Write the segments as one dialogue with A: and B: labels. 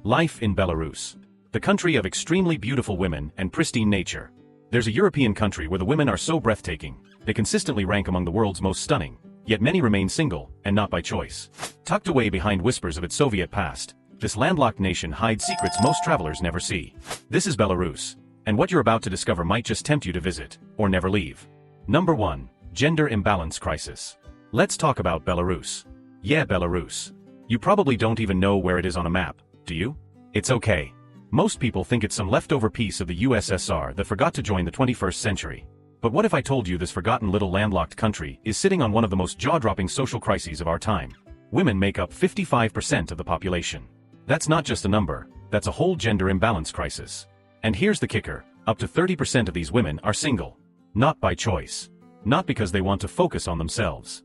A: Life in Belarus. The country of extremely beautiful women and pristine nature. There's a European country where the women are so breathtaking, they consistently rank among the world's most stunning, yet many remain single, and not by choice. Tucked away behind whispers of its Soviet past, this landlocked nation hides secrets most travelers never see. This is Belarus, and what you're about to discover might just tempt you to visit, or never leave. Number 1. Gender Imbalance Crisis. Let's talk about Belarus. Yeah, Belarus. You probably don't even know where it is on a map, do you? It's okay. Most people think it's some leftover piece of the USSR that forgot to join the 21st century. But what if I told you this forgotten little landlocked country is sitting on one of the most jaw-dropping social crises of our time? Women make up 55% of the population. That's not just a number, that's a whole gender imbalance crisis. And here's the kicker, up to 30% of these women are single. Not by choice. Not because they want to focus on themselves.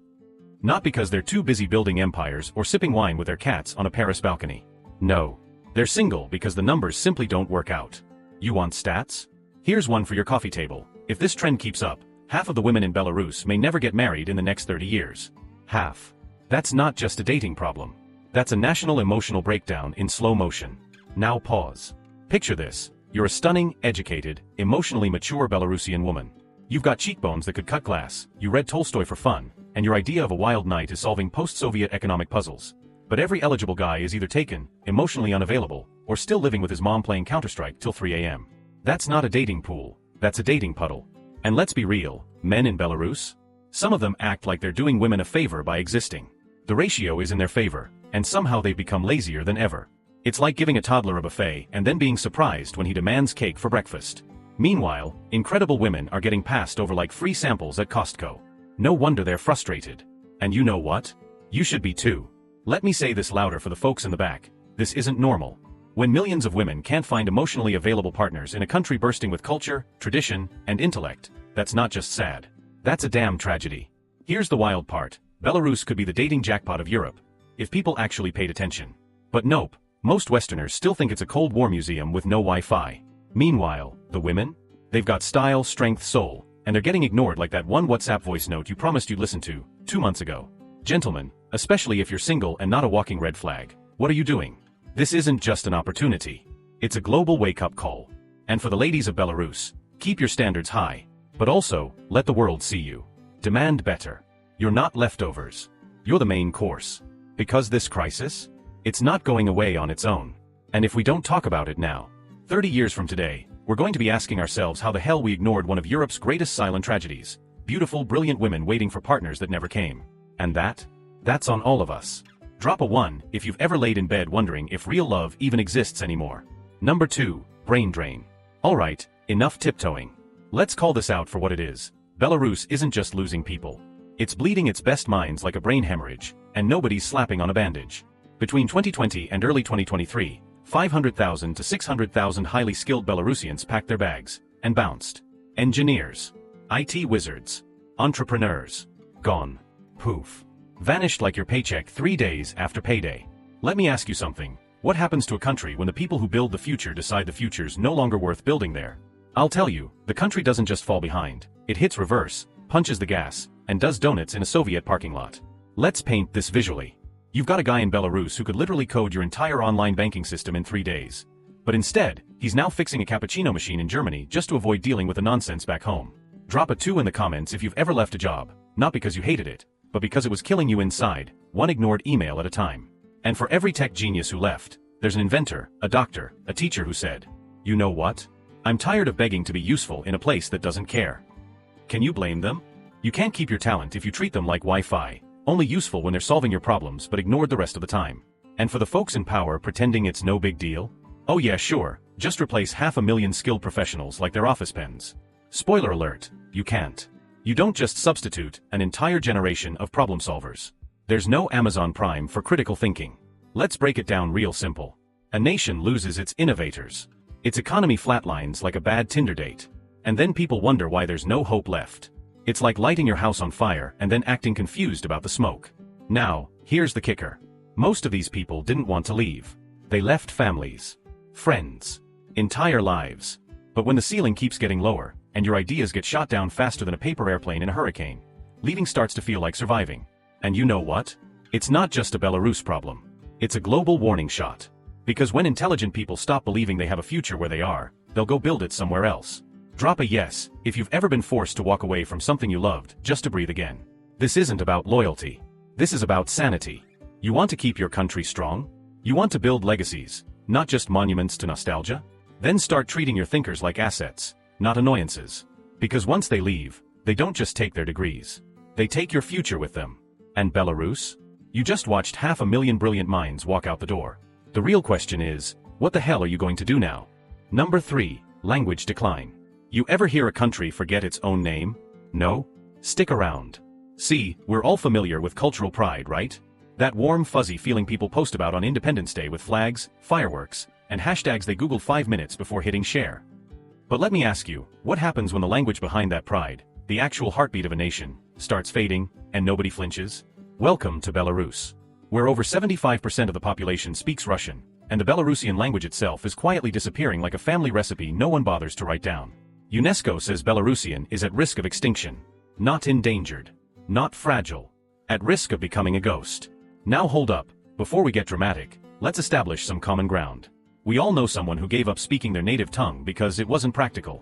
A: Not because they're too busy building empires or sipping wine with their cats on a Paris balcony. No. They're single because the numbers simply don't work out. You want stats? Here's one for your coffee table. If this trend keeps up, half of the women in Belarus may never get married in the next 30 years. Half. That's not just a dating problem. That's a national emotional breakdown in slow motion. Now pause. Picture this. You're a stunning, educated, emotionally mature Belarusian woman. You've got cheekbones that could cut glass, you read Tolstoy for fun, and your idea of a wild night is solving post-Soviet economic puzzles. But every eligible guy is either taken, emotionally unavailable, or still living with his mom playing Counter-Strike till 3 a.m. That's not a dating pool, that's a dating puddle. And let's be real, men in Belarus? Some of them act like they're doing women a favor by existing. The ratio is in their favor, and somehow they've become lazier than ever. It's like giving a toddler a buffet and then being surprised when he demands cake for breakfast. Meanwhile, incredible women are getting passed over like free samples at Costco. No wonder they're frustrated. And you know what? You should be too. Let me say this louder for the folks in the back. This isn't normal. When millions of women can't find emotionally available partners in a country bursting with culture, tradition, and intellect, that's not just sad. That's a damn tragedy. Here's the wild part. Belarus could be the dating jackpot of Europe, if people actually paid attention. But nope, most Westerners still think it's a Cold War museum with no Wi-Fi. Meanwhile, the women? They've got style, strength, soul, and they're getting ignored like that one WhatsApp voice note you promised you'd listen to 2 months ago. Gentlemen, especially if you're single and not a walking red flag, what are you doing? This isn't just an opportunity. It's a global wake-up call. And for the ladies of Belarus, keep your standards high. But also, let the world see you. Demand better. You're not leftovers. You're the main course. Because this crisis? It's not going away on its own. And if we don't talk about it now, 30 years from today, we're going to be asking ourselves how the hell we ignored one of Europe's greatest silent tragedies. Beautiful, brilliant women waiting for partners that never came. And that's on all of us. Drop a 1 if you've ever laid in bed wondering if real love even exists anymore. Number 2, brain drain. Alright, enough tiptoeing. Let's call this out for what it is. Belarus isn't just losing people. It's bleeding its best minds like a brain hemorrhage, and nobody's slapping on a bandage. Between 2020 and early 2023, 500,000 to 600,000 highly skilled Belarusians packed their bags and bounced. Engineers, IT wizards, entrepreneurs, gone. Poof. Vanished like your paycheck 3 days after payday. Let me ask you something. What happens to a country when the people who build the future decide the future's no longer worth building there? I'll tell you, the country doesn't just fall behind. It hits reverse, punches the gas, and does donuts in a Soviet parking lot. Let's paint this visually. You've got a guy in Belarus who could literally code your entire online banking system in 3 days. But instead, he's now fixing a cappuccino machine in Germany just to avoid dealing with the nonsense back home. Drop a 2 in the comments if you've ever left a job, not because you hated it, but because it was killing you inside, one ignored email at a time. And for every tech genius who left, there's an inventor, a doctor, a teacher who said, "You know what? I'm tired of begging to be useful in a place that doesn't care." Can you blame them? You can't keep your talent if you treat them like Wi-Fi, only useful when they're solving your problems but ignored the rest of the time. And for the folks in power pretending it's no big deal? Oh yeah, sure, just replace 500,000 skilled professionals like their office pens. Spoiler alert, you can't. You don't just substitute an entire generation of problem solvers. There's no Amazon Prime for critical thinking. Let's break it down real simple. A nation loses its innovators. Its economy flatlines like a bad Tinder date. And then people wonder why there's no hope left. It's like lighting your house on fire and then acting confused about the smoke. Now, here's the kicker. Most of these people didn't want to leave. They left families, friends, entire lives. But when the ceiling keeps getting lower, and your ideas get shot down faster than a paper airplane in a hurricane, leaving starts to feel like surviving. And you know what? It's not just a Belarus problem. It's a global warning shot. Because when intelligent people stop believing they have a future where they are, they'll go build it somewhere else. Drop a yes if you've ever been forced to walk away from something you loved just to breathe again. This isn't about loyalty. This is about sanity. You want to keep your country strong? You want to build legacies, not just monuments to nostalgia? Then start treating your thinkers like assets, not annoyances. Because once they leave, they don't just take their degrees. They take your future with them. And Belarus? You just watched 500,000 brilliant minds walk out the door. The real question is, what the hell are you going to do now? Number 3, language decline. You ever hear a country forget its own name? No? Stick around. See, we're all familiar with cultural pride, right? That warm fuzzy feeling people post about on Independence Day with flags, fireworks, and hashtags they Googled 5 minutes before hitting share. But let me ask you, what happens when the language behind that pride, the actual heartbeat of a nation, starts fading, and nobody flinches? Welcome to Belarus, where over 75% of the population speaks Russian, and the Belarusian language itself is quietly disappearing like a family recipe no one bothers to write down. UNESCO says Belarusian is at risk of extinction. Not endangered. Not fragile. At risk of becoming a ghost. Now hold up, before we get dramatic, let's establish some common ground. We all know someone who gave up speaking their native tongue because it wasn't practical.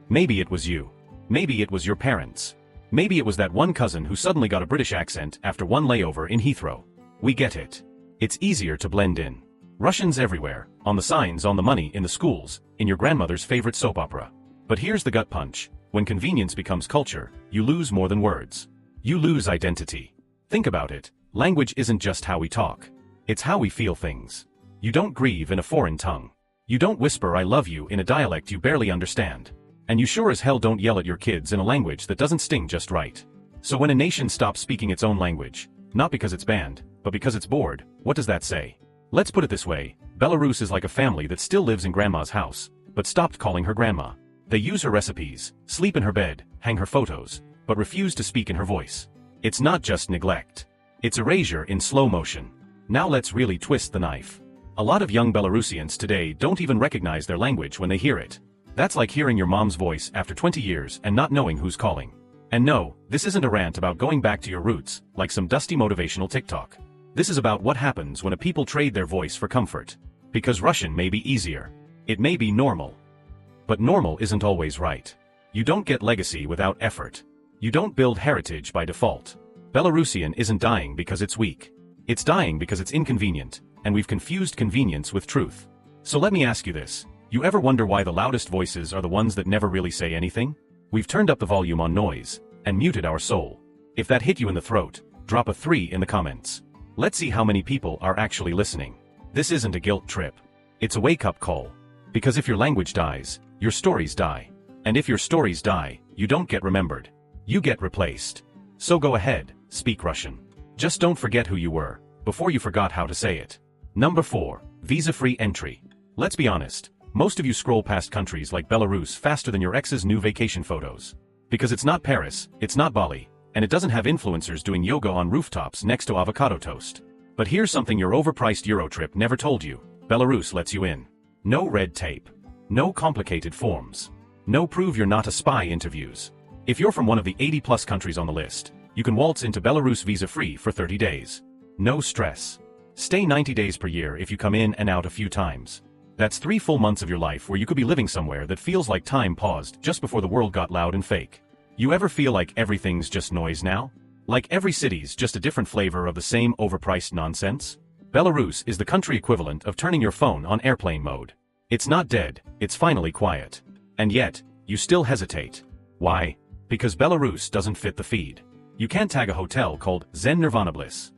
A: Maybe it was you. Maybe it was your parents. Maybe it was that one cousin who suddenly got a British accent after one layover in Heathrow. We get it. It's easier to blend in. Russians everywhere, on the signs, on the money, in the schools, in your grandmother's favorite soap opera. But here's the gut punch. When convenience becomes culture, you lose more than words. You lose identity. Think about it. Language isn't just how we talk. It's how we feel things. You don't grieve in a foreign tongue. You don't whisper I love you in a dialect you barely understand. And you sure as hell don't yell at your kids in a language that doesn't sting just right. So when a nation stops speaking its own language, not because it's banned, but because it's bored, what does that say? Let's put it this way, Belarus is like a family that still lives in grandma's house, but stopped calling her grandma. They use her recipes, sleep in her bed, hang her photos, but refuse to speak in her voice. It's not just neglect. It's erasure in slow motion. Now let's really twist the knife. A lot of young Belarusians today don't even recognize their language when they hear it. That's like hearing your mom's voice after 20 years and not knowing who's calling. And no, this isn't a rant about going back to your roots, like some dusty motivational TikTok. This is about what happens when a people trade their voice for comfort. Because Russian may be easier. It may be normal. But normal isn't always right. You don't get legacy without effort. You don't build heritage by default. Belarusian isn't dying because it's weak. It's dying because it's inconvenient, and we've confused convenience with truth. So let me ask you this. You ever wonder why the loudest voices are the ones that never really say anything? We've turned up the volume on noise, and muted our soul. If that hit you in the throat, drop a 3 in the comments. Let's see how many people are actually listening. This isn't a guilt trip. It's a wake-up call. Because if your language dies, your stories die. And if your stories die, you don't get remembered. You get replaced. So go ahead, speak Russian. Just don't forget who you were, before you forgot how to say it. Number 4, visa-free entry. Let's be honest, most of you scroll past countries like Belarus faster than your ex's new vacation photos. Because it's not Paris, it's not Bali, and it doesn't have influencers doing yoga on rooftops next to avocado toast. But here's something your overpriced Euro trip never told you. Belarus lets you in. No red tape. No complicated forms. No prove you're not a spy interviews. If you're from one of the 80+ countries on the list, you can waltz into Belarus visa-free for 30 days. No stress. Stay 90 days per year if you come in and out a few times. That's 3 full months of your life where you could be living somewhere that feels like time paused just before the world got loud and fake. You ever feel like everything's just noise now? Like every city's just a different flavor of the same overpriced nonsense? Belarus is the country equivalent of turning your phone on airplane mode. It's not dead, it's finally quiet. And yet, you still hesitate. Why? Because Belarus doesn't fit the feed. You can't tag a hotel called Zen Nirvana Bliss.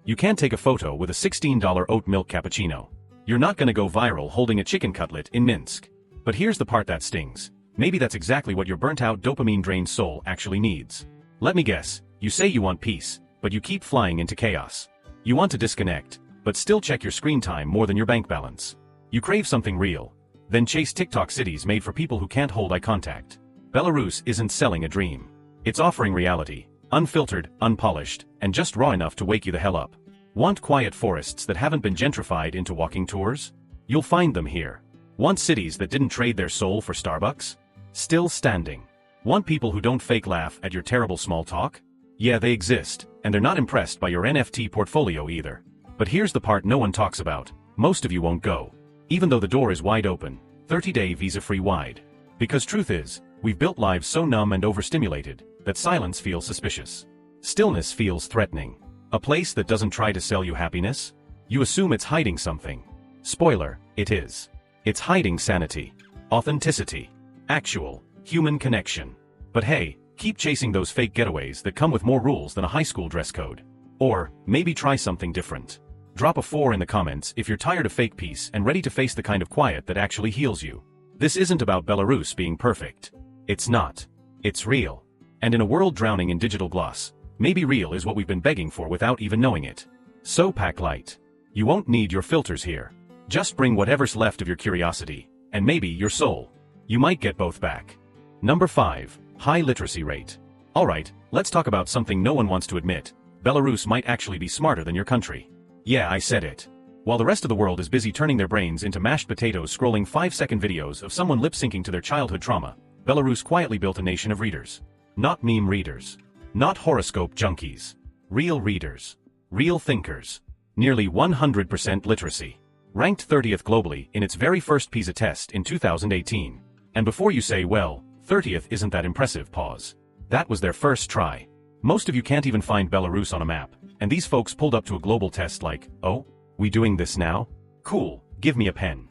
A: You can't take a photo with a $16 oat milk cappuccino. You're not gonna go viral holding a chicken cutlet in Minsk. But here's the part that stings. Maybe that's exactly what your burnt-out dopamine-drained soul actually needs. Let me guess, you say you want peace, but you keep flying into chaos. You want to disconnect, but still check your screen time more than your bank balance. You crave something real, then chase TikTok cities made for people who can't hold eye contact. Belarus isn't selling a dream. It's offering reality, unfiltered, unpolished, and just raw enough to wake you the hell up. Want quiet forests that haven't been gentrified into walking tours? You'll find them here. Want cities that didn't trade their soul for Starbucks? Still standing. Want people who don't fake laugh at your terrible small talk? Yeah, they exist, and they're not impressed by your NFT portfolio either. But here's the part no one talks about. most of you won't go. Even though the door is wide open, 30-day visa-free wide. Because truth is, we've built lives so numb and overstimulated, that silence feels suspicious. Stillness feels threatening. A place that doesn't try to sell you happiness? You assume it's hiding something. Spoiler, it is. It's hiding sanity, authenticity, actual, human connection. But hey, keep chasing those fake getaways that come with more rules than a high school dress code. Or, maybe try something different. Drop a 4 in the comments if you're tired of fake peace and ready to face the kind of quiet that actually heals you. This isn't about Belarus being perfect. It's not. It's real. And in a world drowning in digital gloss, maybe real is what we've been begging for without even knowing it. So pack light. You won't need your filters here. Just bring whatever's left of your curiosity, and maybe your soul. You might get both back. Number 5. High literacy rate. Alright, let's talk about something no one wants to admit. Belarus might actually be smarter than your country. Yeah, I said it. While the rest of the world is busy turning their brains into mashed potatoes scrolling 5-second videos of someone lip-syncing to their childhood trauma, Belarus quietly built a nation of readers. Not meme readers. Not horoscope junkies. Real readers. Real thinkers. Nearly 100% literacy. Ranked 30th globally in its very first PISA test in 2018. And before you say, well, 30th isn't that impressive, pause. That was their first try. Most of you can't even find Belarus on a map, and these folks pulled up to a global test like, oh, we doing this now? Cool, give me a pen.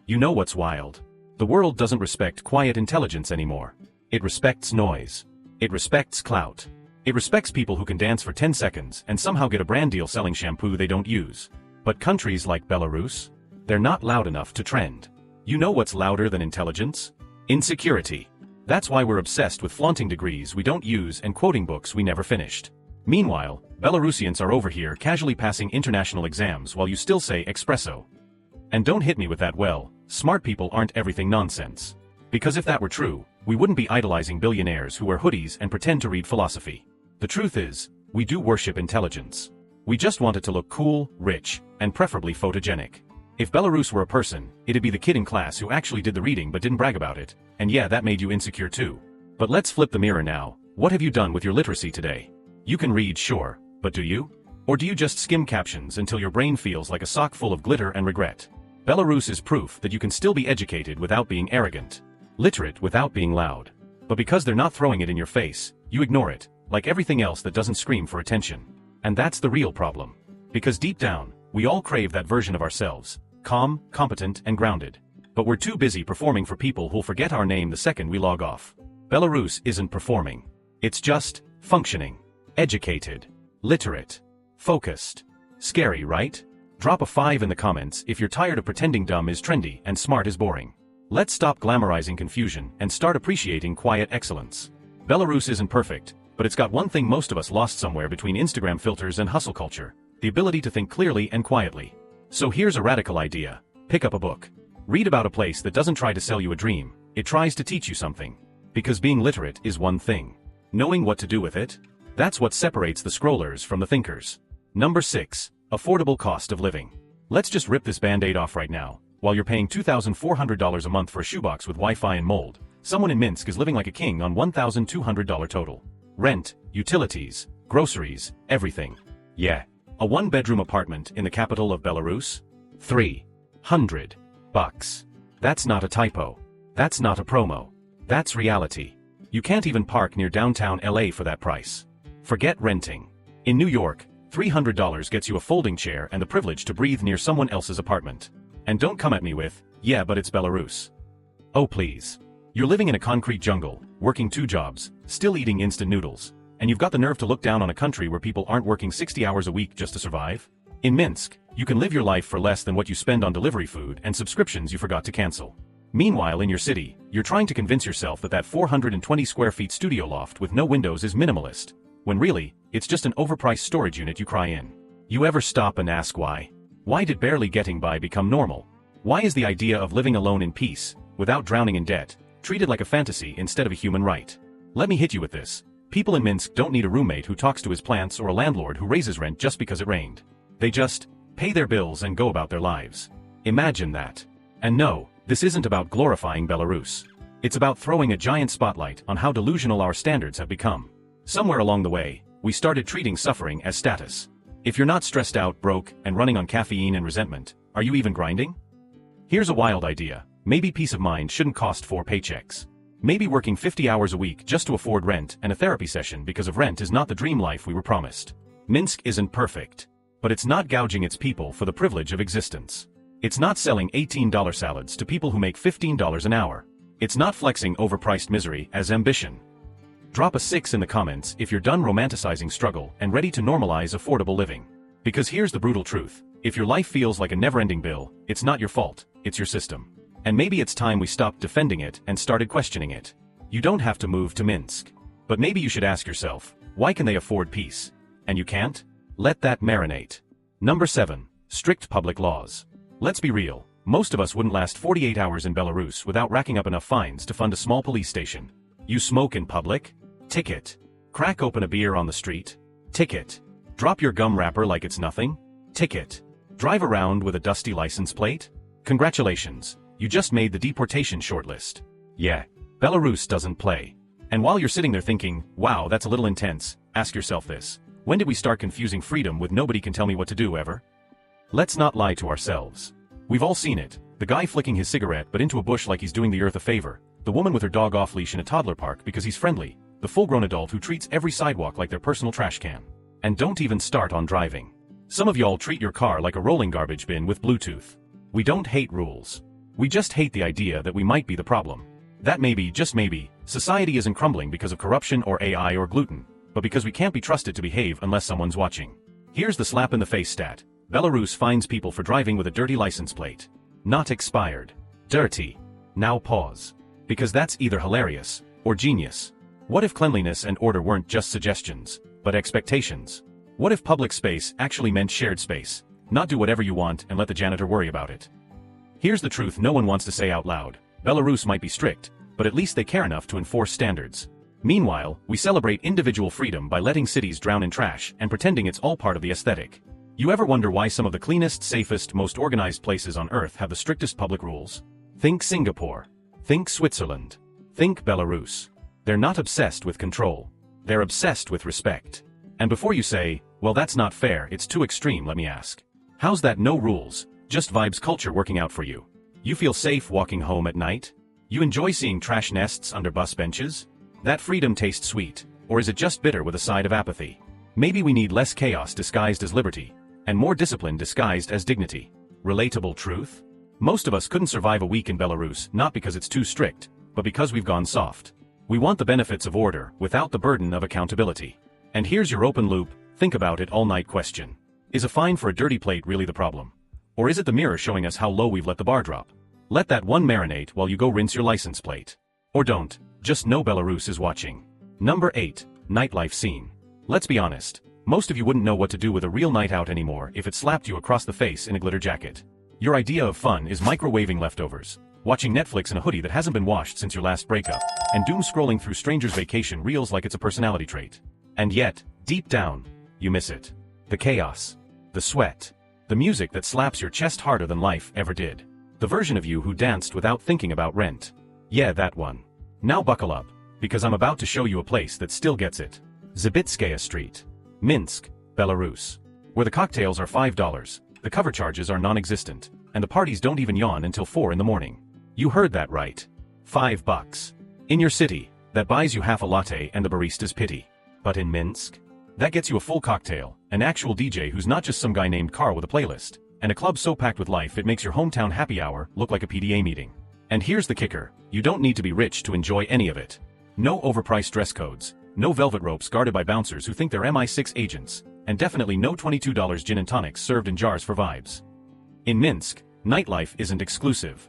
A: You know what's wild? The world doesn't respect quiet intelligence anymore. It respects noise. It respects clout. It respects people who can dance for 10 seconds and somehow get a brand deal selling shampoo they don't use. But countries like Belarus? They're not loud enough to trend. You know what's louder than intelligence? Insecurity. That's why we're obsessed with flaunting degrees we don't use and quoting books we never finished. Meanwhile, Belarusians are over here casually passing international exams while you still say espresso. And don't hit me with that, well, smart people aren't everything nonsense. Because if that were true, we wouldn't be idolizing billionaires who wear hoodies and pretend to read philosophy. The truth is, we do worship intelligence. We just want it to look cool, rich, and preferably photogenic. If Belarus were a person, it'd be the kid in class who actually did the reading but didn't brag about it, and yeah, that made you insecure too. But let's flip the mirror now. What have you done with your literacy today? You can read, sure, but do you? Or do you just skim captions until your brain feels like a sock full of glitter and regret? Belarus is proof that you can still be educated without being arrogant, literate without being loud. But because they're not throwing it in your face, you ignore it, like everything else that doesn't scream for attention. And that's the real problem. Because deep down, we all crave that version of ourselves, calm, competent, and grounded. But we're too busy performing for people who'll forget our name the second we log off. Belarus isn't performing. It's just functioning. Educated. Literate. Focused. Scary, right? Drop a 5 in the comments if you're tired of pretending dumb is trendy and smart is boring. Let's stop glamorizing confusion and start appreciating quiet excellence. Belarus isn't perfect, but it's got one thing most of us lost somewhere between Instagram filters and hustle culture: the ability to think clearly and quietly. So here's a radical idea. Pick up a book. Read about a place that doesn't try to sell you a dream, it tries to teach you something. Because being literate is one thing. Knowing what to do with it? That's what separates the scrollers from the thinkers. Number 6. Affordable cost of living. Let's just rip this band-aid off right now. While you're paying $2,400 a month for a shoebox with Wi-Fi and mold, someone in Minsk is living like a king on $1,200 total. Rent, utilities, groceries, everything. Yeah. A one-bedroom apartment in the capital of Belarus? $300. That's not a typo. That's not a promo. That's reality. You can't even park near downtown LA for that price. Forget renting. In New York, $300 gets you a folding chair and the privilege to breathe near someone else's apartment. And don't come at me with, yeah, but it's Belarus. Oh please. You're living in a concrete jungle, working 2 jobs, still eating instant noodles, and you've got the nerve to look down on a country where people aren't working 60 hours a week just to survive? In Minsk, you can live your life for less than what you spend on delivery food and subscriptions you forgot to cancel. Meanwhile, in your city, you're trying to convince yourself that that 420 square feet studio loft with no windows is minimalist, when really, it's just an overpriced storage unit you cry in. You ever stop and ask why? Why did barely getting by become normal? Why is the idea of living alone in peace, without drowning in debt, treated like a fantasy instead of a human right? Let me hit you with this. People in Minsk don't need a roommate who talks to his plants or a landlord who raises rent just because it rained. They just pay their bills and go about their lives. Imagine that. And no, this isn't about glorifying Belarus. It's about throwing a giant spotlight on how delusional our standards have become. Somewhere along the way, we started treating suffering as status. If you're not stressed out, broke, and running on caffeine and resentment, Are you even grinding? Here's a wild idea. Maybe peace of mind shouldn't cost 4 paychecks. Maybe working 50 hours a week just to afford rent and a therapy session because of rent is not the dream life we were promised. Minsk isn't perfect. But it's not gouging its people for the privilege of existence. It's not selling $18 salads to people who make $15 an hour. It's not flexing overpriced misery as ambition. Drop a 6 in the comments if you're done romanticizing struggle and ready to normalize affordable living. Because here's the brutal truth. If your life feels like a never-ending bill, it's not your fault, it's your system. And maybe it's time we stopped defending it and started questioning it. You don't have to move to Minsk. But maybe you should ask yourself, why can they afford peace? And you can't? Let that marinate. Number 7. Strict public laws. Let's be real. Most of us wouldn't last 48 hours in Belarus without racking up enough fines to fund a small police station. You smoke in public? Ticket. Crack open a beer on the street? Ticket. Drop your gum wrapper like it's nothing? Ticket. Drive around with a dusty license plate? Congratulations, you just made the deportation shortlist. Yeah, Belarus doesn't play. And while you're sitting there thinking, wow, that's a little intense, ask yourself this. When did we start confusing freedom with nobody can tell me what to do ever? Let's not lie to ourselves. We've all seen it. The guy flicking his cigarette but into a bush like he's doing the earth a favor. The woman with her dog off leash in a toddler park because he's friendly. The full-grown adult who treats every sidewalk like their personal trash can. And don't even start on driving. Some of y'all treat your car like a rolling garbage bin with Bluetooth. We don't hate rules. We just hate the idea that we might be the problem. That maybe, just maybe, society isn't crumbling because of corruption or AI or gluten, but because we can't be trusted to behave unless someone's watching. Here's the slap in the face stat. Belarus fines people for driving with a dirty license plate. Not expired. Dirty. Now pause. Because that's either hilarious or genius. What if cleanliness and order weren't just suggestions, but expectations? What if public space actually meant shared space? Not do whatever you want and let the janitor worry about it. Here's the truth no one wants to say out loud. Belarus might be strict, but at least they care enough to enforce standards. Meanwhile, we celebrate individual freedom by letting cities drown in trash and pretending it's all part of the aesthetic. You ever wonder why some of the cleanest, safest, most organized places on Earth have the strictest public rules? Think Singapore. Think Switzerland. Think Belarus. They're not obsessed with control. They're obsessed with respect. And before you say, well that's not fair, it's too extreme, let me ask. How's that no rules, just vibes culture working out for you? You feel safe walking home at night? You enjoy seeing trash nests under bus benches? That freedom tastes sweet, or is it just bitter with a side of apathy? Maybe we need less chaos disguised as liberty, and more discipline disguised as dignity. Relatable truth? Most of us couldn't survive a week in Belarus not because it's too strict, but because we've gone soft. We want the benefits of order without the burden of accountability. And here's your open loop, think about it all night question. Is a fine for a dirty plate really the problem? Or is it the mirror showing us how low we've let the bar drop? Let that one marinate while you go rinse your license plate. Or don't, just know Belarus is watching. Number 8. Nightlife scene. Let's be honest, most of you wouldn't know what to do with a real night out anymore if it slapped you across the face in a glitter jacket. Your idea of fun is microwaving leftovers, watching Netflix in a hoodie that hasn't been washed since your last breakup, and doom scrolling through strangers' vacation reels like it's a personality trait. And yet, deep down, you miss it. The chaos. The sweat. The music that slaps your chest harder than life ever did. The version of you who danced without thinking about rent. Yeah, that one. Now buckle up, because I'm about to show you a place that still gets it. Zabitskaya Street. Minsk, Belarus. Where the cocktails are $5, the cover charges are non-existent, and the parties don't even yawn until 4 in the morning. You heard that right. $5. In your city, that buys you half a latte and the barista's pity. But in Minsk? That gets you a full cocktail, an actual DJ who's not just some guy named Carl with a playlist, and a club so packed with life it makes your hometown happy hour look like a PDA meeting. And here's the kicker, you don't need to be rich to enjoy any of it. No overpriced dress codes, no velvet ropes guarded by bouncers who think they're MI6 agents, and definitely no $22 gin and tonics served in jars for vibes. In Minsk, nightlife isn't exclusive.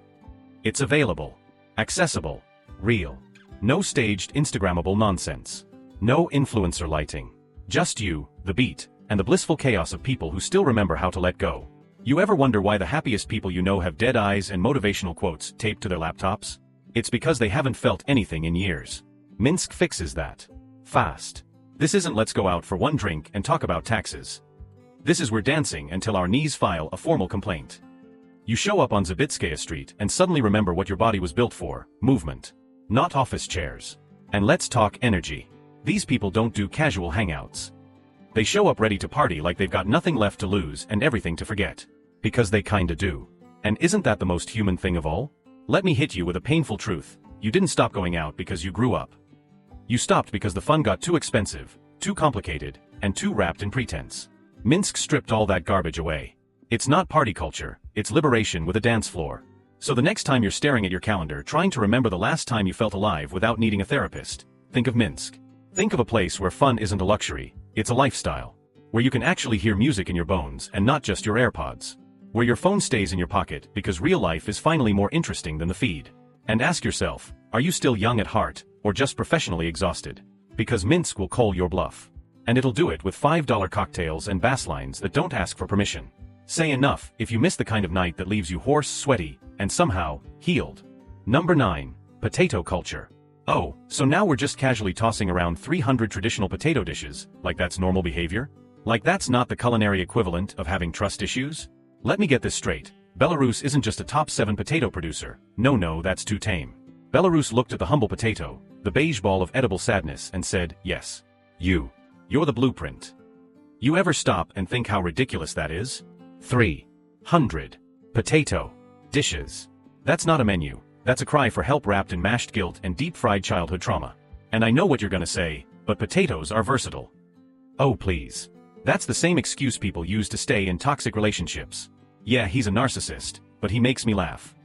A: It's available, accessible, real. No staged Instagrammable nonsense. No influencer lighting. Just you, the beat, and the blissful chaos of people who still remember how to let go. You ever wonder why the happiest people you know have dead eyes and motivational quotes taped to their laptops? It's because they haven't felt anything in years. Minsk fixes that. Fast. This isn't let's go out for one drink and talk about taxes. This is we're dancing until our knees file a formal complaint. You show up on Zabitskaya Street and suddenly remember what your body was built for, movement. Not office chairs. And let's talk energy. These people don't do casual hangouts. They show up ready to party like they've got nothing left to lose and everything to forget. Because they kinda do. And isn't that the most human thing of all? Let me hit you with a painful truth. You didn't stop going out because you grew up. You stopped because the fun got too expensive, too complicated, and too wrapped in pretense. Minsk stripped all that garbage away. It's not party culture, it's liberation with a dance floor. So the next time you're staring at your calendar trying to remember the last time you felt alive without needing a therapist, think of Minsk. Think of a place where fun isn't a luxury, it's a lifestyle. Where you can actually hear music in your bones and not just your AirPods. Where your phone stays in your pocket because real life is finally more interesting than the feed. And ask yourself, are you still young at heart, or just professionally exhausted? Because Minsk will call your bluff. And it'll do it with $5 cocktails and bass lines that don't ask for permission. Say enough if you miss the kind of night that leaves you hoarse, sweaty, and somehow, healed. Number 9. Potato culture. Oh, so now we're just casually tossing around 300 traditional potato dishes, like that's normal behavior? Like that's not the culinary equivalent of having trust issues? Let me get this straight. Belarus isn't just a top 7 potato producer. No, that's too tame. Belarus looked at the humble potato, the beige ball of edible sadness, and said, yes. You're the blueprint. You ever stop and think how ridiculous that is? 300 potato dishes. That's not a menu. That's a cry for help wrapped in mashed guilt and deep-fried childhood trauma. And I know what you're gonna say, but potatoes are versatile. Oh please. That's the same excuse people use to stay in toxic relationships. Yeah, he's a narcissist, but he makes me laugh.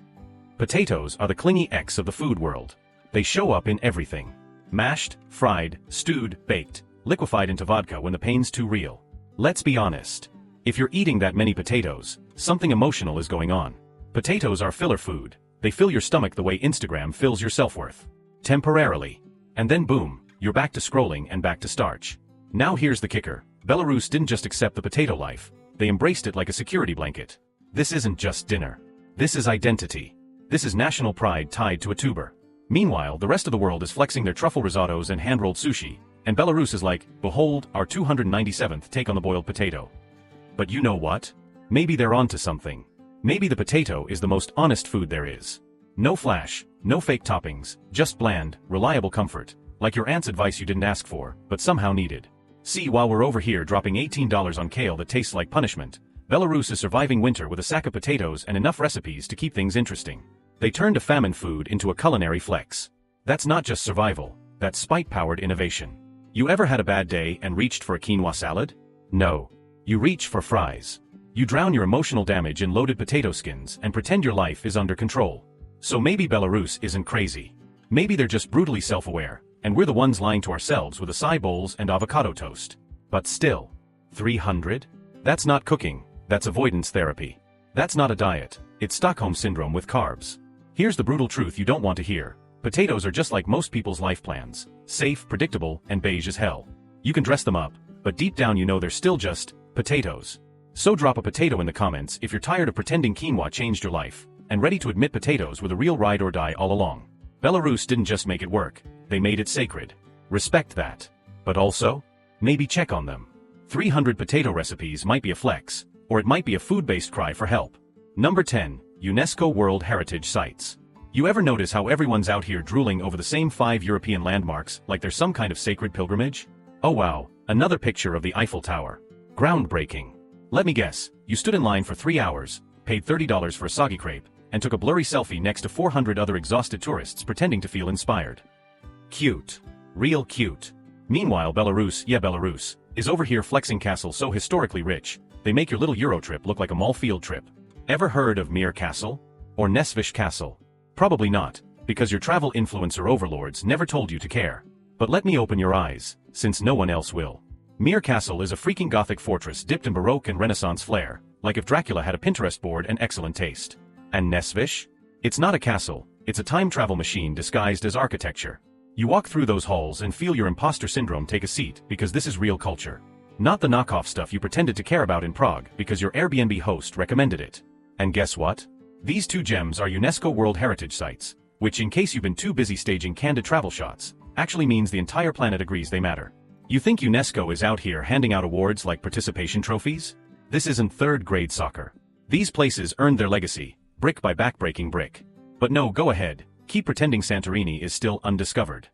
A: Potatoes are the clingy ex of the food world. They show up in everything. Mashed, fried, stewed, baked, liquefied into vodka when the pain's too real. Let's be honest. If you're eating that many potatoes, something emotional is going on. Potatoes are filler food. They fill your stomach the way Instagram fills your self-worth. Temporarily. And then boom, you're back to scrolling and back to starch. Now here's the kicker. Belarus didn't just accept the potato life. They embraced it like a security blanket. This isn't just dinner. This is identity. This is national pride tied to a tuber. Meanwhile, the rest of the world is flexing their truffle risottos and hand-rolled sushi, and Belarus is like, behold, our 297th take on the boiled potato. But you know what? Maybe they're onto something. Maybe the potato is the most honest food there is. No flash, no fake toppings, just bland, reliable comfort, like your aunt's advice you didn't ask for, but somehow needed. See, while we're over here dropping $18 on kale that tastes like punishment, Belarus is surviving winter with a sack of potatoes and enough recipes to keep things interesting. They turned a famine food into a culinary flex. That's not just survival, that's spite-powered innovation. You ever had a bad day and reached for a quinoa salad? No. You reach for fries. You drown your emotional damage in loaded potato skins and pretend your life is under control. So maybe Belarus isn't crazy. Maybe they're just brutally self-aware, and we're the ones lying to ourselves with acai bowls and avocado toast. But still, 300? That's not cooking, that's avoidance therapy. That's not a diet, it's Stockholm Syndrome with carbs. Here's the brutal truth you don't want to hear. Potatoes are just like most people's life plans. Safe, predictable, and beige as hell. You can dress them up, but deep down you know they're still just potatoes. So drop a potato in the comments if you're tired of pretending quinoa changed your life, and ready to admit potatoes were the real ride or die all along. Belarus didn't just make it work, they made it sacred. Respect that. But also, maybe check on them. 300 potato recipes might be a flex, or it might be a food-based cry for help. Number 10. UNESCO World Heritage Sites. You ever notice how everyone's out here drooling over the same 5 European landmarks like they're some kind of sacred pilgrimage? Oh wow, another picture of the Eiffel Tower. Groundbreaking. Let me guess, you stood in line for 3 hours, paid $30 for a soggy crepe, and took a blurry selfie next to 400 other exhausted tourists pretending to feel inspired. Cute. Real cute. Meanwhile Belarus, is over here flexing castles so historically rich, they make your little Euro trip look like a mall field trip. Ever heard of Mir Castle? Or Nesvish Castle? Probably not, because your travel influencer overlords never told you to care. But let me open your eyes, since no one else will. Mir Castle is a freaking Gothic fortress dipped in Baroque and Renaissance flair, like if Dracula had a Pinterest board and excellent taste. And Nesvish? It's not a castle, it's a time travel machine disguised as architecture. You walk through those halls and feel your imposter syndrome take a seat because this is real culture. Not the knockoff stuff you pretended to care about in Prague because your Airbnb host recommended it. And guess what? These 2 gems are UNESCO World Heritage Sites, which in case you've been too busy staging candid travel shots, actually means the entire planet agrees they matter. You think UNESCO is out here handing out awards like participation trophies? This isn't 3rd grade soccer. These places earned their legacy, brick by backbreaking brick. But no, go ahead, keep pretending Santorini is still undiscovered.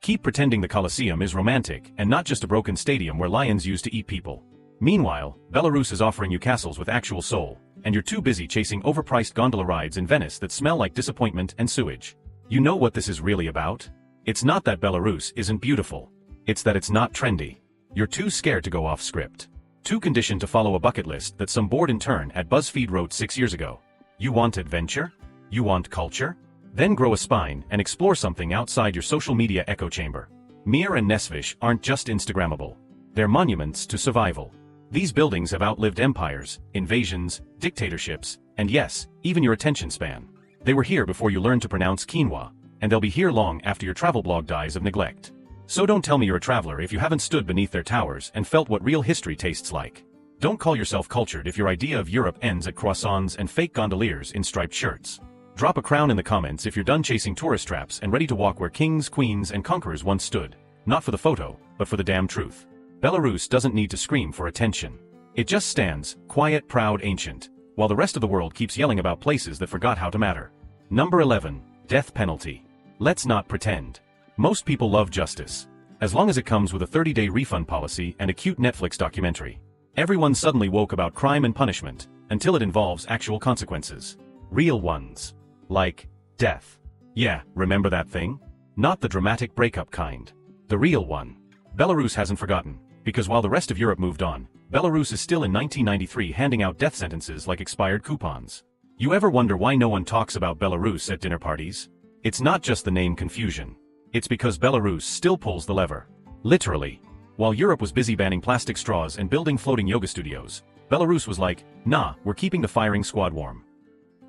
A: Keep pretending the Colosseum is romantic and not just a broken stadium where lions used to eat people. Meanwhile, Belarus is offering you castles with actual soul, and you're too busy chasing overpriced gondola rides in Venice that smell like disappointment and sewage. You know what this is really about? It's not that Belarus isn't beautiful. It's that it's not trendy. You're too scared to go off script. Too conditioned to follow a bucket list that some bored intern at BuzzFeed wrote 6 years ago. You want adventure? You want culture? Then grow a spine and explore something outside your social media echo chamber. Mir and Nesvich aren't just Instagrammable. They're monuments to survival. These buildings have outlived empires, invasions, dictatorships, and yes, even your attention span. They were here before you learned to pronounce quinoa, and they'll be here long after your travel blog dies of neglect. So don't tell me you're a traveler if you haven't stood beneath their towers and felt what real history tastes like. Don't call yourself cultured if your idea of Europe ends at croissants and fake gondoliers in striped shirts. Drop a crown in the comments if you're done chasing tourist traps and ready to walk where kings, queens, and conquerors once stood, not for the photo, but for the damn truth. Belarus doesn't need to scream for attention. It just stands, quiet, proud, ancient, while the rest of the world keeps yelling about places that forgot how to matter. Number 11. Death penalty. Let's not pretend. Most people love justice. As long as it comes with a 30-day refund policy and a cute Netflix documentary. Everyone suddenly woke about crime and punishment, until it involves actual consequences. Real ones. Like, death. Yeah, remember that thing? Not the dramatic breakup kind. The real one. Belarus hasn't forgotten, because while the rest of Europe moved on, Belarus is still in 1993 handing out death sentences like expired coupons. You ever wonder why no one talks about Belarus at dinner parties? It's not just the name confusion. It's because Belarus still pulls the lever. Literally. While Europe was busy banning plastic straws and building floating yoga studios, Belarus was like, nah, we're keeping the firing squad warm.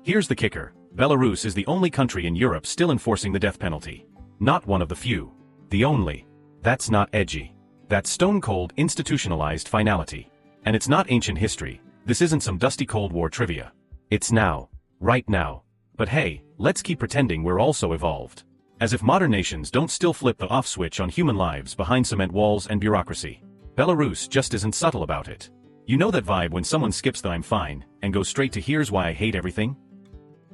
A: Here's the kicker. Belarus is the only country in Europe still enforcing the death penalty. Not one of the few. The only. That's not edgy. That's stone-cold institutionalized finality. And it's not ancient history. This isn't some dusty Cold War trivia. It's now. Right now. But hey, let's keep pretending we're also evolved. As if modern nations don't still flip the off switch on human lives behind cement walls and bureaucracy. Belarus just isn't subtle about it. You know that vibe when someone skips the "I'm fine" and goes straight to "here's why I hate everything"?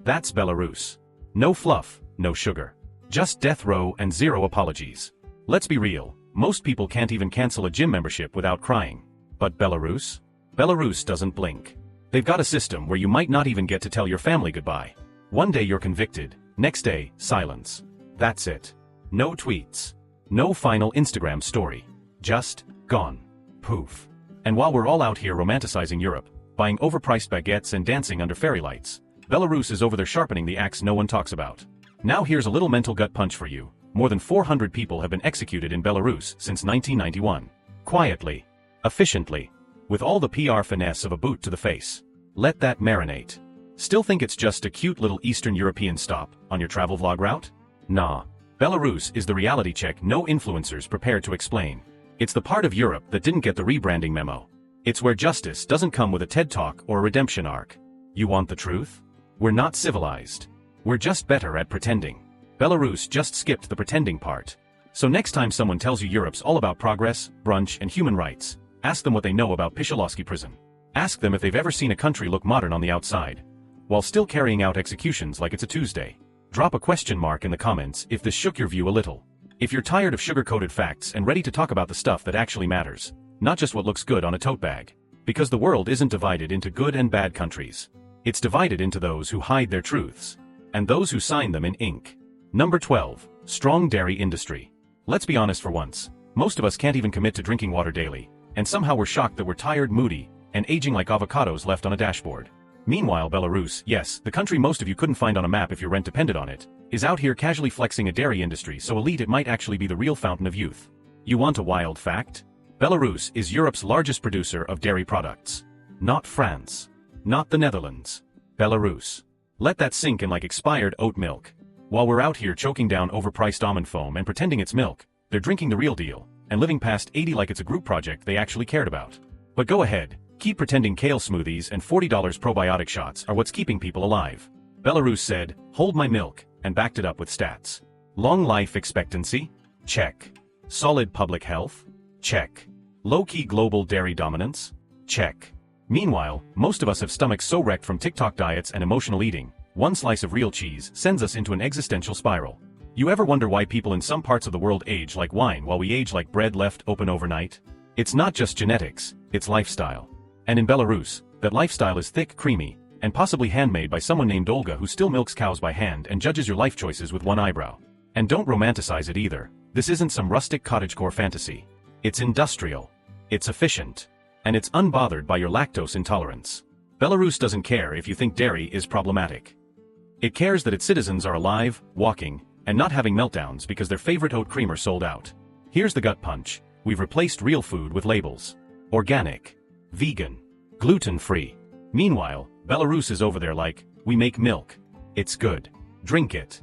A: That's Belarus. No fluff, no sugar. Just death row and zero apologies. Let's be real, most people can't even cancel a gym membership without crying. But Belarus? Belarus doesn't blink. They've got a system where you might not even get to tell your family goodbye. One day you're convicted, next day, silence. That's it. No tweets. No final Instagram story. Just, gone. Poof. And while we're all out here romanticizing Europe, buying overpriced baguettes and dancing under fairy lights, Belarus is over there sharpening the axe no one talks about. Now here's a little mental gut punch for you. More than 400 people have been executed in Belarus since 1991. Quietly. Efficiently. With all the PR finesse of a boot to the face. Let that marinate. Still think it's just a cute little Eastern European stop on your travel vlog route? Nah. Belarus is the reality check no influencers prepared to explain. It's the part of Europe that didn't get the rebranding memo. It's where justice doesn't come with a TED Talk or a redemption arc. You want the truth? We're not civilized. We're just better at pretending. Belarus just skipped the pretending part. So next time someone tells you Europe's all about progress, brunch, and human rights, ask them what they know about Pishilovsky prison. Ask them if they've ever seen a country look modern on the outside, while still carrying out executions like it's a Tuesday. Drop a question mark in the comments if this shook your view a little. If you're tired of sugar-coated facts and ready to talk about the stuff that actually matters, not just what looks good on a tote bag. Because the world isn't divided into good and bad countries. It's divided into those who hide their truths, and those who sign them in ink. Number 12. Strong dairy industry. Let's be honest for once. Most of us can't even commit to drinking water daily, and somehow we're shocked that we're tired, moody, and aging like avocados left on a dashboard. Meanwhile, Belarus, yes, the country most of you couldn't find on a map if your rent depended on it, is out here casually flexing a dairy industry so elite it might actually be the real fountain of youth. You want a wild fact? Belarus is Europe's largest producer of dairy products. Not France. Not the Netherlands. Belarus. Let that sink in like expired oat milk. While we're out here choking down overpriced almond foam and pretending it's milk, they're drinking the real deal, and living past 80 like it's a group project they actually cared about. But go ahead. Keep pretending kale smoothies and $40 probiotic shots are what's keeping people alive. Belarus said, "Hold my milk," and backed it up with stats. Long life expectancy? Check. Solid public health? Check. Low-key global dairy dominance? Check. Meanwhile, most of us have stomachs so wrecked from TikTok diets and emotional eating, one slice of real cheese sends us into an existential spiral. You ever wonder why people in some parts of the world age like wine while we age like bread left open overnight? It's not just genetics, it's lifestyle. And in Belarus, that lifestyle is thick, creamy, and possibly handmade by someone named Olga who still milks cows by hand and judges your life choices with one eyebrow. And don't romanticize it either. This isn't some rustic cottagecore fantasy. It's industrial. It's efficient. And it's unbothered by your lactose intolerance. Belarus doesn't care if you think dairy is problematic. It cares that its citizens are alive, walking, and not having meltdowns because their favorite oat creamer sold out. Here's the gut punch. We've replaced real food with labels. Organic. Vegan. Gluten-free. Meanwhile, Belarus is over there like, we make milk. It's good. Drink it.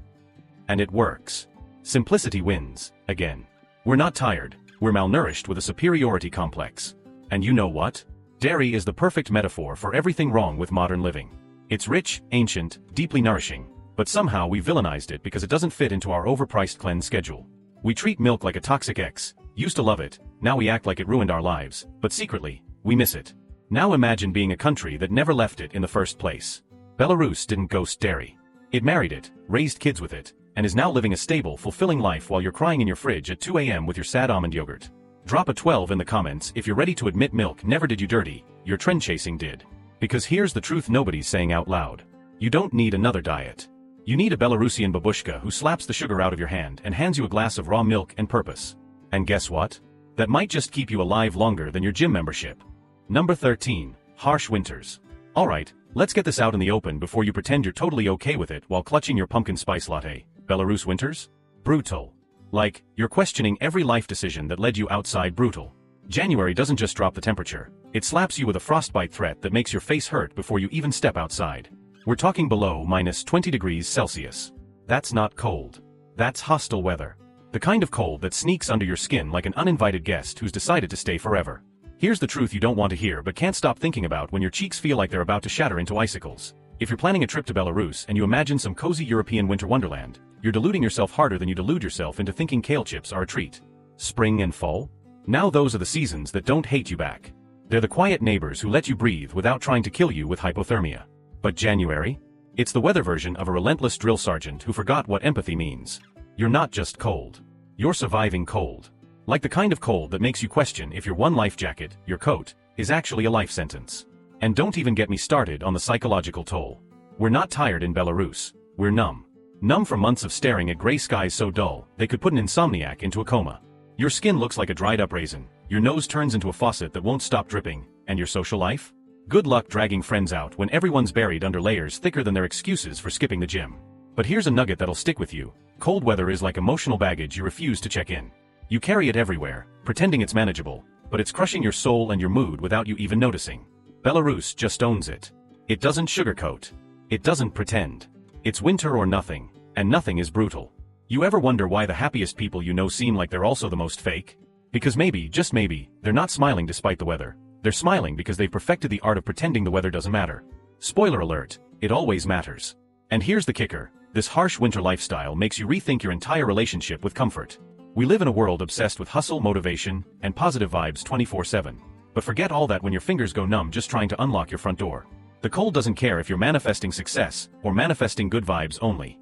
A: And it works. Simplicity wins, again. We're not tired. We're malnourished with a superiority complex. And you know what? Dairy is the perfect metaphor for everything wrong with modern living. It's rich, ancient, deeply nourishing, but somehow we villainized it because it doesn't fit into our overpriced cleanse schedule. We treat milk like a toxic ex, used to love it, now we act like it ruined our lives, but secretly, we miss it. Now imagine being a country that never left it in the first place. Belarus didn't ghost dairy. It married it, raised kids with it, and is now living a stable, fulfilling life while you're crying in your fridge at 2 a.m. with your sad almond yogurt. Drop a 12 in the comments if you're ready to admit milk never did you dirty, your trend chasing did. Because here's the truth nobody's saying out loud. You don't need another diet. You need a Belarusian babushka who slaps the sugar out of your hand and hands you a glass of raw milk and purpose. And guess what? That might just keep you alive longer than your gym membership. Number 13. Harsh winters. Alright, let's get this out in the open before you pretend you're totally okay with it while clutching your pumpkin spice latte. Belarus winters? Brutal. Like, you're questioning every life decision that led you outside. Brutal. January doesn't just drop the temperature, it slaps you with a frostbite threat that makes your face hurt before you even step outside. We're talking below -20 degrees Celsius. That's not cold. That's hostile weather. The kind of cold that sneaks under your skin like an uninvited guest who's decided to stay forever. Here's the truth you don't want to hear but can't stop thinking about when your cheeks feel like they're about to shatter into icicles. If you're planning a trip to Belarus and you imagine some cozy European winter wonderland, you're deluding yourself harder than you delude yourself into thinking kale chips are a treat. Spring and fall? Now those are the seasons that don't hate you back. They're the quiet neighbors who let you breathe without trying to kill you with hypothermia. But January? It's the weather version of a relentless drill sergeant who forgot what empathy means. You're not just cold. You're surviving cold. Like the kind of cold that makes you question if your one life jacket, your coat, is actually a life sentence. And don't even get me started on the psychological toll. We're not tired in Belarus. We're numb. Numb from months of staring at gray skies so dull, they could put an insomniac into a coma. Your skin looks like a dried-up raisin, your nose turns into a faucet that won't stop dripping, and your social life? Good luck dragging friends out when everyone's buried under layers thicker than their excuses for skipping the gym. But here's a nugget that'll stick with you. Cold weather is like emotional baggage you refuse to check in. You carry it everywhere, pretending it's manageable, but it's crushing your soul and your mood without you even noticing. Belarus just owns it. It doesn't sugarcoat. It doesn't pretend. It's winter or nothing, and nothing is brutal. You ever wonder why the happiest people you know seem like they're also the most fake? Because maybe, just maybe, they're not smiling despite the weather. They're smiling because they've perfected the art of pretending the weather doesn't matter. Spoiler alert, it always matters. And here's the kicker, this harsh winter lifestyle makes you rethink your entire relationship with comfort. We live in a world obsessed with hustle, motivation, and positive vibes 24/7. But forget all that when your fingers go numb just trying to unlock your front door. The cold doesn't care if you're manifesting success or manifesting good vibes only.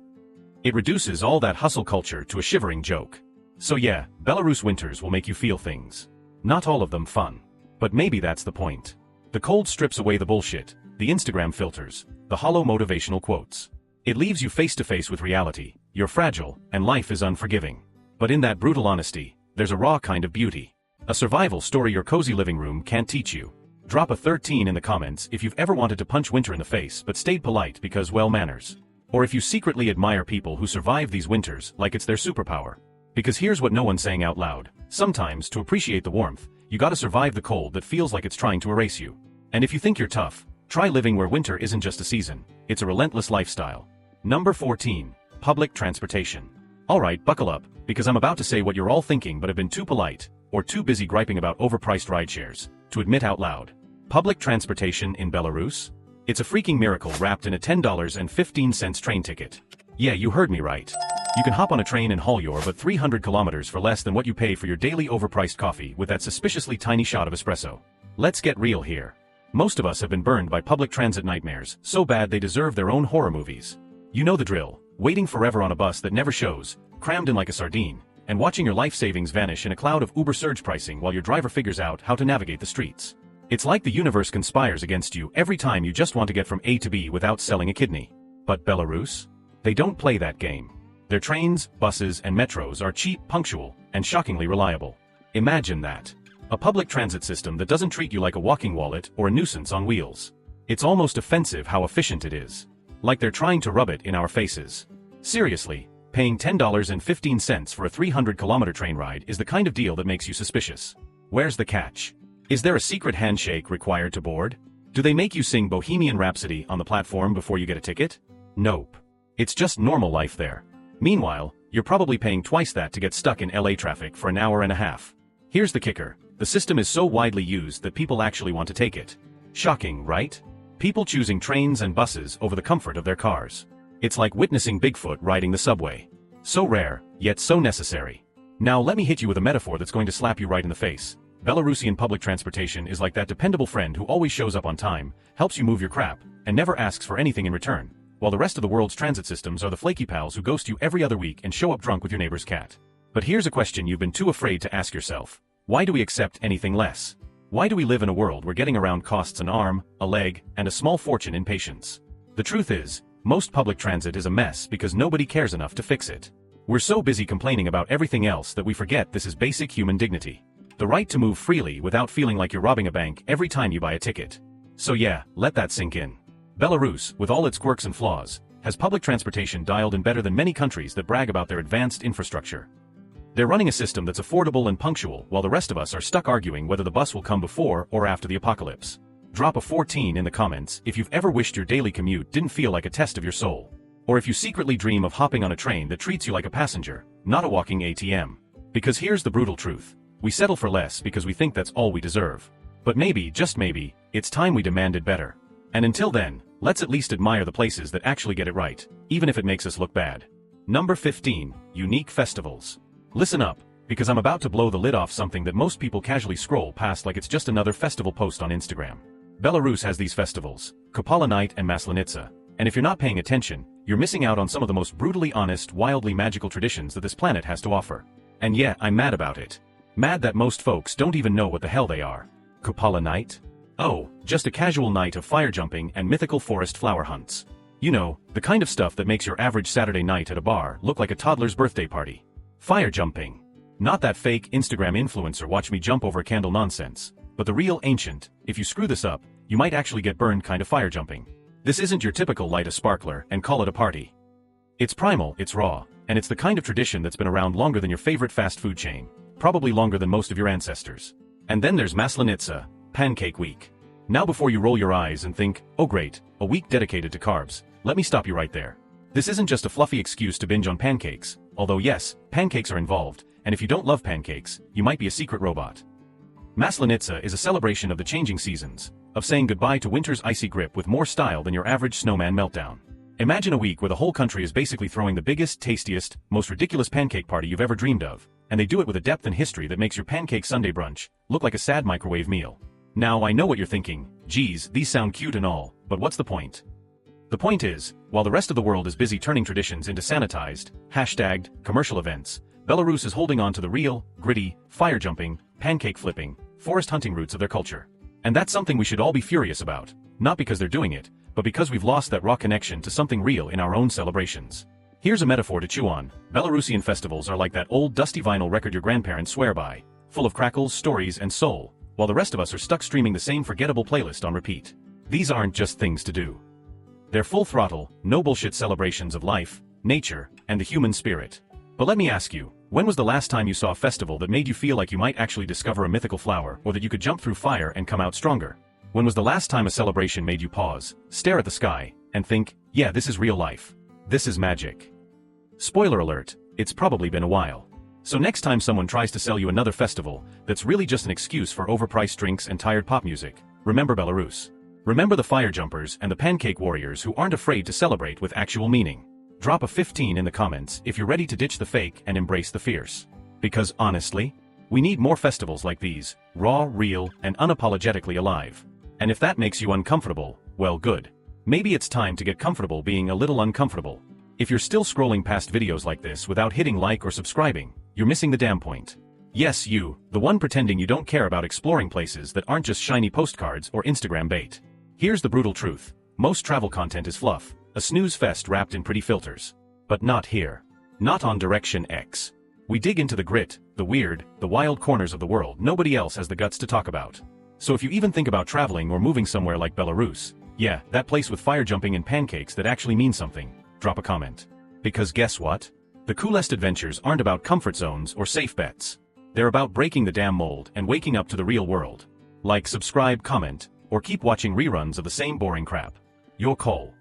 A: It reduces all that hustle culture to a shivering joke. So yeah, Belarus winters will make you feel things. Not all of them fun. But maybe that's the point. The cold strips away the bullshit, the Instagram filters, the hollow motivational quotes. It leaves you face to face with reality. You're fragile, and life is unforgiving. But in that brutal honesty, there's a raw kind of beauty. A survival story your cozy living room can't teach you. Drop a 13 in the comments if you've ever wanted to punch winter in the face but stayed polite because, well, manners. Or if you secretly admire people who survive these winters like it's their superpower. Because here's what no one's saying out loud. Sometimes, to appreciate the warmth, you gotta survive the cold that feels like it's trying to erase you. And if you think you're tough, try living where winter isn't just a season, it's a relentless lifestyle. Number 14. Public transportation. Alright, buckle up, because I'm about to say what you're all thinking but have been too polite, or too busy griping about overpriced rideshares, to admit out loud. Public transportation in Belarus? It's a freaking miracle wrapped in a $10.15 train ticket. Yeah, you heard me right. You can hop on a train and haul your but 300 kilometers for less than what you pay for your daily overpriced coffee with that suspiciously tiny shot of espresso. Let's get real here. Most of us have been burned by public transit nightmares, so bad they deserve their own horror movies. You know the drill, waiting forever on a bus that never shows, crammed in like a sardine, and watching your life savings vanish in a cloud of Uber surge pricing while your driver figures out how to navigate the streets. It's like the universe conspires against you every time you just want to get from A to B without selling a kidney. But Belarus? They don't play that game. Their trains, buses, and metros are cheap, punctual, and shockingly reliable. Imagine that. A public transit system that doesn't treat you like a walking wallet or a nuisance on wheels. It's almost offensive how efficient it is. Like they're trying to rub it in our faces. Seriously, paying $10.15 for a 300-kilometer train ride is the kind of deal that makes you suspicious. Where's the catch? Is there a secret handshake required to board? Do they make you sing Bohemian Rhapsody on the platform before you get a ticket? Nope. It's just normal life there. Meanwhile, you're probably paying twice that to get stuck in LA traffic for an hour and a half. Here's the kicker. The system is so widely used that people actually want to take it. Shocking, right? People choosing trains and buses over the comfort of their cars. It's like witnessing Bigfoot riding the subway. So rare, yet so necessary. Now let me hit you with a metaphor that's going to slap you right in the face. Belarusian public transportation is like that dependable friend who always shows up on time, helps you move your crap, and never asks for anything in return, while the rest of the world's transit systems are the flaky pals who ghost you every other week and show up drunk with your neighbor's cat. But here's a question you've been too afraid to ask yourself. Why do we accept anything less? Why do we live in a world where getting around costs an arm, a leg, and a small fortune in patience? The truth is, most public transit is a mess because nobody cares enough to fix it. We're so busy complaining about everything else that we forget this is basic human dignity. The right to move freely without feeling like you're robbing a bank every time you buy a ticket. So yeah, let that sink in. Belarus, with all its quirks and flaws, has public transportation dialed in better than many countries that brag about their advanced infrastructure. They're running a system that's affordable and punctual while the rest of us are stuck arguing whether the bus will come before or after the apocalypse. Drop a 14 in the comments if you've ever wished your daily commute didn't feel like a test of your soul. Or if you secretly dream of hopping on a train that treats you like a passenger, not a walking ATM. Because here's the brutal truth. We settle for less because we think that's all we deserve. But maybe, just maybe, it's time we demanded better. And until then, let's at least admire the places that actually get it right, even if it makes us look bad. Number 15, Unique Festivals. Listen up, because I'm about to blow the lid off something that most people casually scroll past like it's just another festival post on Instagram. Belarus has these festivals, Kupala Night and Maslenitsa, and if you're not paying attention, you're missing out on some of the most brutally honest, wildly magical traditions that this planet has to offer. And yeah, I'm mad about it. Mad that most folks don't even know what the hell they are. Kupala Night? Oh, just a casual night of fire jumping and mythical forest flower hunts. You know, the kind of stuff that makes your average Saturday night at a bar look like a toddler's birthday party. Fire jumping. Not that fake Instagram influencer watch me jump over a candle nonsense, but the real ancient, if you screw this up, you might actually get burned kind of fire jumping. This isn't your typical light a sparkler and call it a party. It's primal, it's raw, and it's the kind of tradition that's been around longer than your favorite fast food chain. Probably longer than most of your ancestors. And then there's Maslenitsa, Pancake Week. Now before you roll your eyes and think, oh great, a week dedicated to carbs, let me stop you right there. This isn't just a fluffy excuse to binge on pancakes, although yes, pancakes are involved, and if you don't love pancakes, you might be a secret robot. Maslenitsa is a celebration of the changing seasons, of saying goodbye to winter's icy grip with more style than your average snowman meltdown. Imagine a week where the whole country is basically throwing the biggest, tastiest, most ridiculous pancake party you've ever dreamed of, and they do it with a depth and history that makes your pancake Sunday brunch look like a sad microwave meal. Now I know what you're thinking, geez, these sound cute and all, but what's the point? The point is, while the rest of the world is busy turning traditions into sanitized, hashtagged, commercial events, Belarus is holding on to the real, gritty, fire jumping, pancake flipping, forest hunting roots of their culture. And that's something we should all be furious about, not because they're doing it, but because we've lost that raw connection to something real in our own celebrations. Here's a metaphor to chew on. Belarusian festivals are like that old dusty vinyl record your grandparents swear by, full of crackles, stories, and soul, while the rest of us are stuck streaming the same forgettable playlist on repeat. These aren't just things to do. They're full throttle, no bullshit celebrations of life, nature, and the human spirit. But let me ask you, when was the last time you saw a festival that made you feel like you might actually discover a mythical flower or that you could jump through fire and come out stronger? When was the last time a celebration made you pause, stare at the sky, and think, yeah, this is real life. This is magic. Spoiler alert, it's probably been a while. So next time someone tries to sell you another festival that's really just an excuse for overpriced drinks and tired pop music, remember Belarus. Remember the fire jumpers and the pancake warriors who aren't afraid to celebrate with actual meaning. Drop a 15 in the comments if you're ready to ditch the fake and embrace the fierce. Because honestly, we need more festivals like these, raw, real, and unapologetically alive. And if that makes you uncomfortable, well good. Maybe it's time to get comfortable being a little uncomfortable. If you're still scrolling past videos like this without hitting like or subscribing, you're missing the damn point. Yes, you, the one pretending you don't care about exploring places that aren't just shiny postcards or Instagram bait. Here's the brutal truth. Most travel content is fluff, a snooze fest wrapped in pretty filters. But not here. Not on Direction X. We dig into the grit, the weird, the wild corners of the world nobody else has the guts to talk about. So if you even think about traveling or moving somewhere like Belarus, yeah, that place with fire jumping and pancakes that actually means something, drop a comment. Because guess what? The coolest adventures aren't about comfort zones or safe bets. They're about breaking the damn mold and waking up to the real world. Like, subscribe, comment, or keep watching reruns of the same boring crap. Your call.